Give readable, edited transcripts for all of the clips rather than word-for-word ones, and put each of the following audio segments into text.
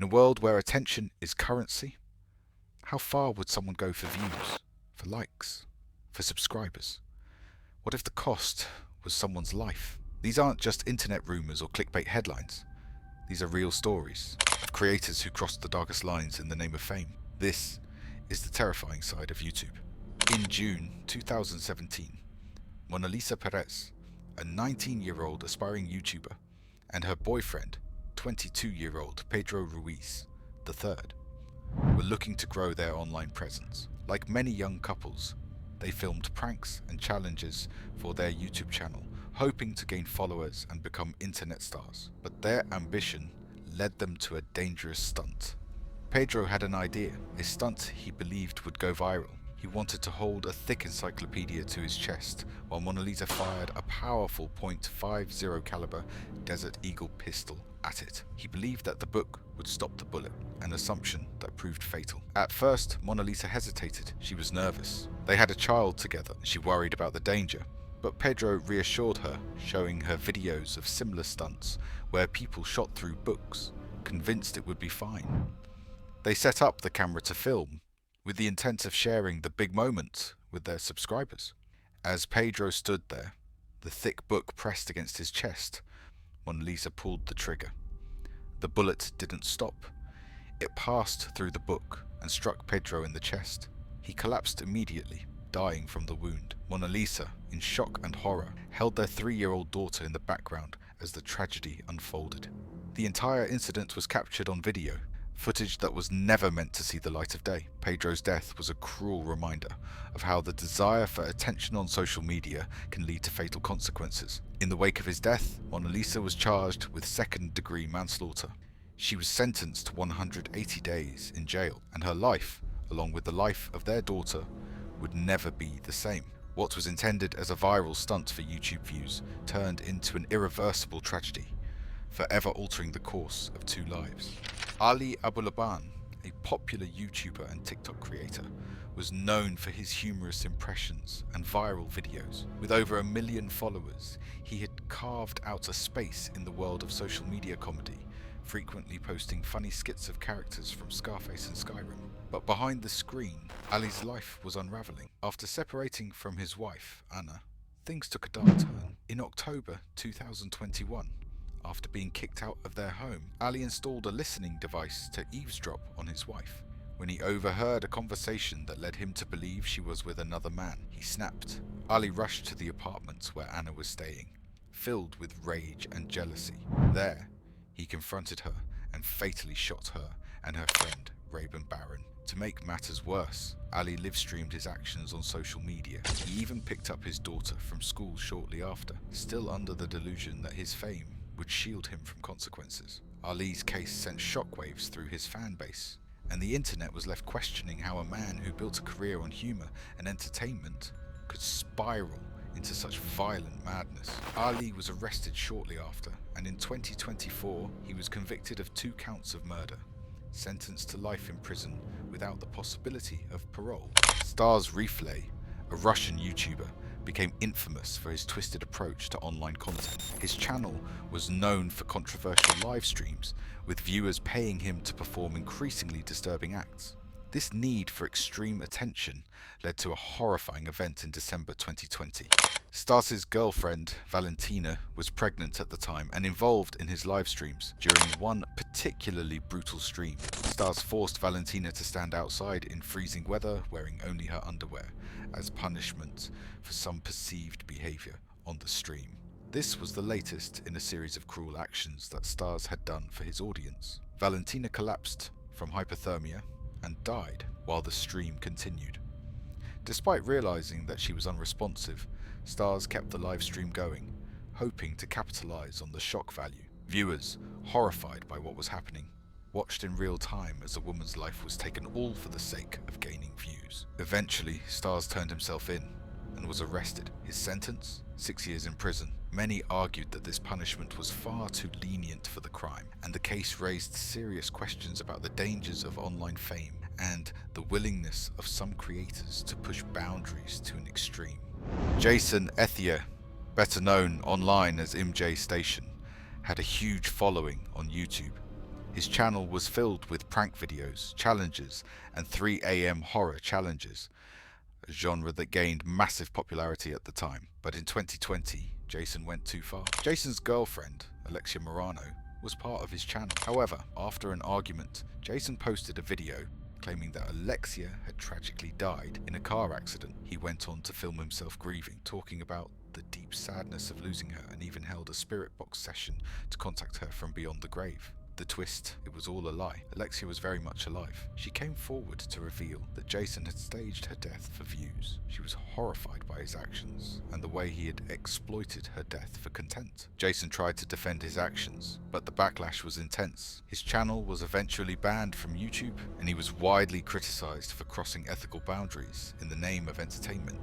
In a world where attention is currency, how far would someone go for views, for likes, for subscribers? What if the cost was someone's life? These aren't just internet rumors or clickbait headlines. These are real stories of creators who crossed the darkest lines in the name of fame. This is the terrifying side of YouTube. In June 2017, Mona Lisa Perez, a 19-year-old aspiring YouTuber, and her boyfriend, 22-year-old Pedro Ruiz III, were looking to grow their online presence. Like many young couples, they filmed pranks and challenges for their YouTube channel, hoping to gain followers and become internet stars. But their ambition led them to a dangerous stunt. Pedro had an idea, a stunt he believed would go viral. He wanted to hold a thick encyclopedia to his chest, while Mona Lisa fired a powerful .50 caliber Desert Eagle pistol at it. He believed that the book would stop the bullet, an assumption that proved fatal. At first, Mona Lisa hesitated. She was nervous. They had a child together. She worried about the danger. But Pedro reassured her, showing her videos of similar stunts where people shot through books, convinced it would be fine. They set up the camera to film, with the intent of sharing the big moment with their subscribers. As Pedro stood there, the thick book pressed against his chest, Mona Lisa pulled the trigger. The bullet didn't stop. It passed through the book and struck Pedro in the chest. He collapsed immediately, dying from the wound. Mona Lisa, in shock and horror, held their 3-year-old daughter in the background as the tragedy unfolded. The entire incident was captured on video, footage that was never meant to see the light of day. Pedro's death was a cruel reminder of how the desire for attention on social media can lead to fatal consequences. In the wake of his death, Mona Lisa was charged with second-degree manslaughter. She was sentenced to 180 days in jail, and her life, along with the life of their daughter, would never be the same. What was intended as a viral stunt for YouTube views turned into an irreversible tragedy, forever altering the course of 2 lives. Ali Abulaban, a popular YouTuber and TikTok creator, was known for his humorous impressions and viral videos. With over 1 million followers, he had carved out a space in the world of social media comedy, frequently posting funny skits of characters from Scarface and Skyrim. But behind the screen, Ali's life was unraveling. After separating from his wife, Anna, things took a dark turn. In October 2021, after being kicked out of their home, Ali installed a listening device to eavesdrop on his wife. When he overheard a conversation that led him to believe she was with another man, he snapped. Ali rushed to the apartment where Anna was staying, filled with rage and jealousy. There, he confronted her and fatally shot her and her friend, Raven Barron. To make matters worse, Ali live-streamed his actions on social media. He even picked up his daughter from school shortly after, still under the delusion that his fame would shield him from consequences. Ali's case sent shockwaves through his fan base, and the internet was left questioning how a man who built a career on humor and entertainment could spiral into such violent madness. Ali was arrested shortly after, and in 2024 he was convicted of 2 counts of murder, sentenced to life in prison without the possibility of parole. Stars Reflay, a Russian YouTuber, became infamous for his twisted approach to online content. His channel was known for controversial live streams, with viewers paying him to perform increasingly disturbing acts. This need for extreme attention led to a horrifying event in December 2020. Stas's girlfriend, Valentina, was pregnant at the time and involved in his live streams. During one particularly brutal stream, Stas forced Valentina to stand outside in freezing weather, wearing only her underwear, as punishment for some perceived behavior on the stream. This was the latest in a series of cruel actions that Stas had done for his audience. Valentina collapsed from hypothermia and died while the stream continued. Despite realizing that she was unresponsive, Stas kept the live stream going, hoping to capitalize on the shock value. Viewers, horrified by what was happening, watched in real time as a woman's life was taken, all for the sake of gaining views. Eventually, Stas turned himself in and was arrested. His sentence? 6 years in prison. Many argued that this punishment was far too lenient for the crime, and the case raised serious questions about the dangers of online fame and the willingness of some creators to push boundaries to an extreme. Jason Ethier, better known online as MJ Station, had a huge following on YouTube. His channel was filled with prank videos, challenges, and 3 AM horror challenges, a genre that gained massive popularity at the time. But in 2020, Jason went too far. Jason's girlfriend, Alexia Morano, was part of his channel. However, after an argument, Jason posted a video claiming that Alexia had tragically died in a car accident. He went on to film himself grieving, talking about the deep sadness of losing her, and even held a spirit box session to contact her from beyond the grave. The twist, it was all a lie. Alexia was very much alive. She came forward to reveal that Jason had staged her death for views. She was horrified by his actions and the way he had exploited her death for content. Jason tried to defend his actions, but the backlash was intense. His channel was eventually banned from YouTube, and he was widely criticized for crossing ethical boundaries in the name of entertainment.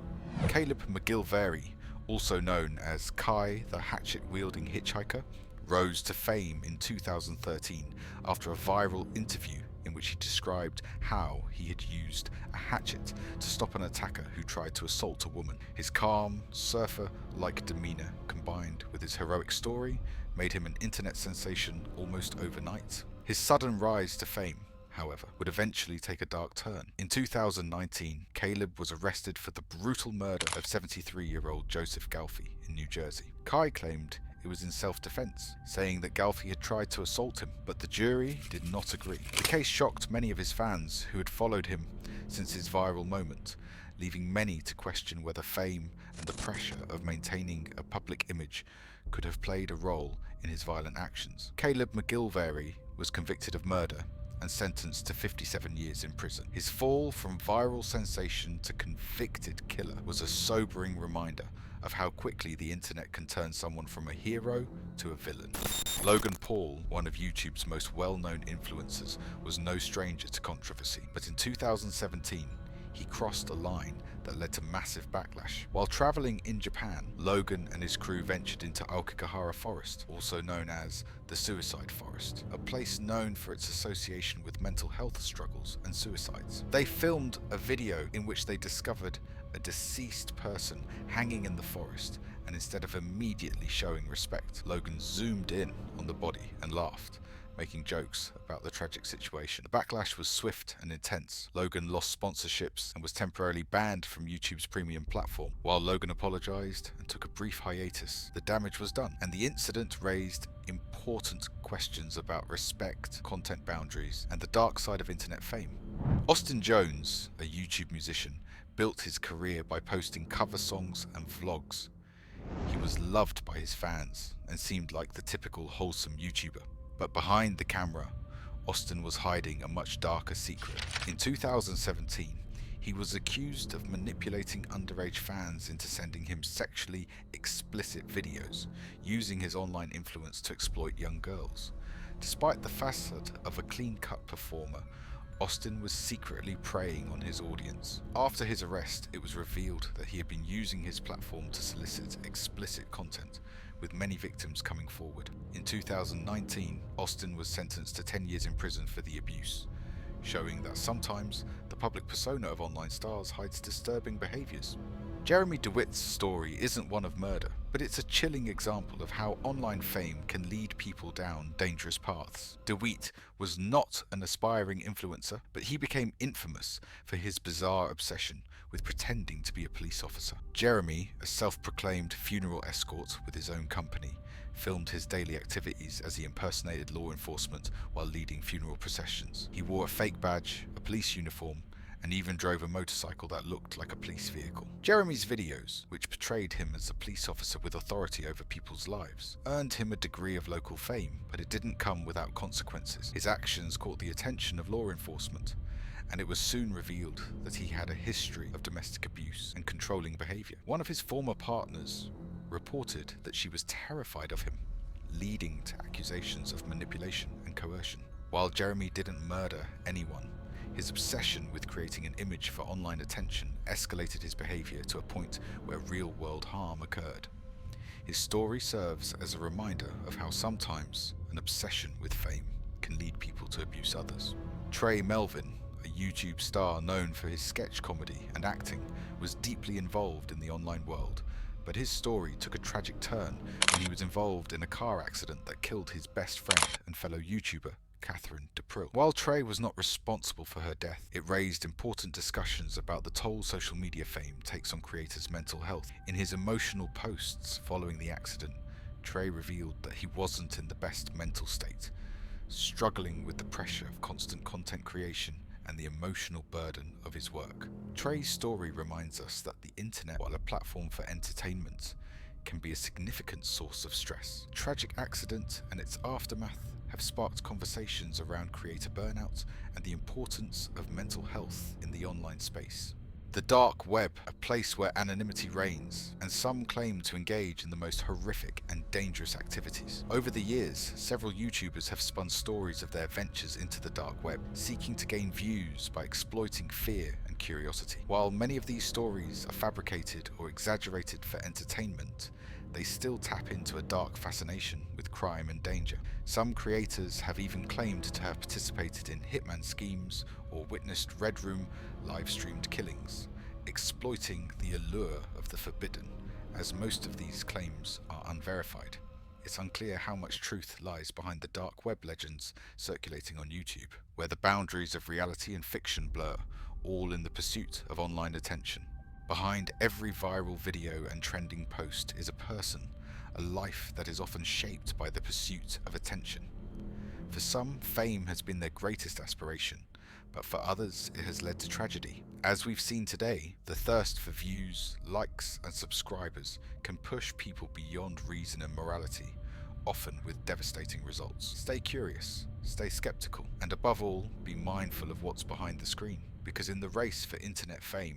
Caleb McGillivray, also known as Kai the hatchet-wielding hitchhiker, rose to fame in 2013 after a viral interview in which he described how he had used a hatchet to stop an attacker who tried to assault a woman. His calm, surfer-like demeanor, combined with his heroic story, made him an internet sensation almost overnight. His sudden rise to fame, however, would eventually take a dark turn. In 2019, Caleb was arrested for the brutal murder of 73-year-old Joseph Galfi in New Jersey. Kai claimed it was in self-defense, saying that Galfi had tried to assault him, but the jury did not agree. The case shocked many of his fans who had followed him since his viral moment, leaving many to question whether fame and the pressure of maintaining a public image could have played a role in his violent actions. Caleb McGillivray was convicted of murder and sentenced to 57 years in prison. His fall from viral sensation to convicted killer was a sobering reminder of how quickly the internet can turn someone from a hero to a villain. Logan Paul, one of YouTube's most well-known influencers, was no stranger to controversy, but in 2017, he crossed a line that led to massive backlash. While traveling in Japan, Logan and his crew ventured into Aokigahara Forest, also known as the Suicide Forest, a place known for its association with mental health struggles and suicides. They filmed a video in which they discovered a deceased person hanging in the forest, and instead of immediately showing respect, Logan zoomed in on the body and laughed, making jokes about the tragic situation. The backlash was swift and intense. Logan lost sponsorships and was temporarily banned from YouTube's premium platform. While Logan apologized and took a brief hiatus, the damage was done, and the incident raised important questions about respect, content boundaries, and the dark side of internet fame. Austin Jones, a YouTube musician, built his career by posting cover songs and vlogs. He was loved by his fans and seemed like the typical wholesome YouTuber. But behind the camera, Austin was hiding a much darker secret. In 2017, he was accused of manipulating underage fans into sending him sexually explicit videos, using his online influence to exploit young girls. Despite the facade of a clean-cut performer, Austin was secretly preying on his audience. After his arrest, it was revealed that he had been using his platform to solicit explicit content, with many victims coming forward. In 2019, Austin was sentenced to 10 years in prison for the abuse, showing that sometimes the public persona of online stars hides disturbing behaviors. Jeremy DeWitt's story isn't one of murder, but it's a chilling example of how online fame can lead people down dangerous paths. DeWitt was not an aspiring influencer, but he became infamous for his bizarre obsession with pretending to be a police officer. Jeremy, a self-proclaimed funeral escort with his own company, filmed his daily activities as he impersonated law enforcement while leading funeral processions. He wore a fake badge, a police uniform, and even drove a motorcycle that looked like a police vehicle. Jeremy's videos, which portrayed him as a police officer with authority over people's lives, earned him a degree of local fame, but it didn't come without consequences. His actions caught the attention of law enforcement, and it was soon revealed that he had a history of domestic abuse and controlling behavior. One of his former partners reported that she was terrified of him, leading to accusations of manipulation and coercion. While Jeremy didn't murder anyone, his obsession with creating an image for online attention escalated his behavior to a point where real-world harm occurred. His story serves as a reminder of how sometimes an obsession with fame can lead people to abuse others. Trey Melvin, a YouTube star known for his sketch comedy and acting, was deeply involved in the online world, but his story took a tragic turn when he was involved in a car accident that killed his best friend and fellow YouTuber, Catherine DePrill. While Trey was not responsible for her death, it raised important discussions about the toll social media fame takes on creators' mental health. In his emotional posts following the accident, Trey revealed that he wasn't in the best mental state, struggling with the pressure of constant content creation and the emotional burden of his work. Trey's story reminds us that the internet, while a platform for entertainment, can be a significant source of stress. Tragic accident and its aftermath have sparked conversations around creator burnout and the importance of mental health in the online space. The dark web, a place where anonymity reigns, and some claim to engage in the most horrific and dangerous activities. Over the years, several YouTubers have spun stories of their ventures into the dark web, seeking to gain views by exploiting fear and curiosity. While many of these stories are fabricated or exaggerated for entertainment, they still tap into a dark fascination with crime and danger. Some creators have even claimed to have participated in hitman schemes or witnessed Red Room live-streamed killings, exploiting the allure of the forbidden, as most of these claims are unverified. It's unclear how much truth lies behind the dark web legends circulating on YouTube, where the boundaries of reality and fiction blur, all in the pursuit of online attention. Behind every viral video and trending post is a person, a life that is often shaped by the pursuit of attention. For some, fame has been their greatest aspiration, but for others it has led to tragedy. As we've seen today, the thirst for views, likes and subscribers can push people beyond reason and morality, often with devastating results. Stay curious, stay skeptical, and above all, be mindful of what's behind the screen, because in the race for internet fame,